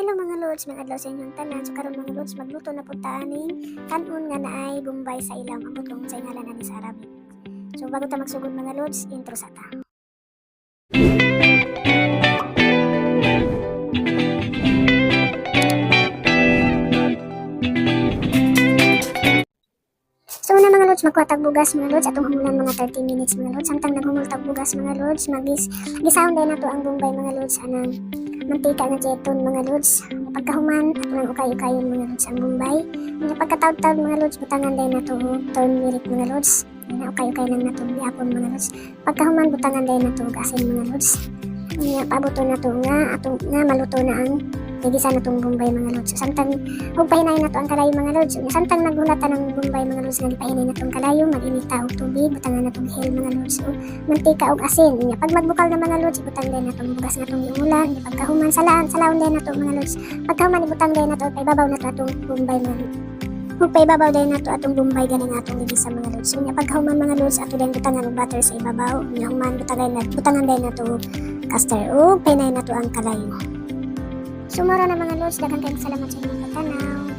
Hello mga lods, mga adlaw sa inyong tanan. So karon mga lods, magluto na pud ta ning kanon nga naay bombay sa ilang mabutong sa ngalan ani sa Arabic. So bago ta magsugod mga lods, intro sa ta. So una mga lods, magkuhatag bugas mga lods, atong hamulan mga 30 minutes mga lods. Samtang naghumultag bugas mga lods, gisaon day nato ang bombay mga lods anang mantika nga jeton mga lods. Pagkahuman, ato nang ukay-ukayon mga lods ang bombay. Pagkataod-taod mga lods, butangan day nato og turmeric mga lods. Ukay-ukay lang nato biapon mga lods. Pagkahuman, butangan day nato og asin mga lods. Pabuto na to nga maluto na ang gigisa na tong bombay mga lods. So, samtang pahinay na to ang kalayo mga lods. Samtang naghulatan ng bombay mga lods nga gipahinay na tong kalayo, mag-inita og tubig, butangan na tong hell mga lods. So, mantika og asin. Pag magbukal na mga lods, ibutang din na tong bugas nga tong iulan. Pagkahuman salawon din na to mga lods. Pagkahuman ibutang din na to, paibabaw na to atong bombay mga lods. Kung paibabaw din na to atong bombay ganing atong gigisa mga lods. So, pagkahuman mga lods, ato din butangan og butter sa ibabaw. Human butangan din na to caster o pahinay na to ang kalayo. Sumara na mga lods, daghang kayong salamat sa inyong pagtanaw.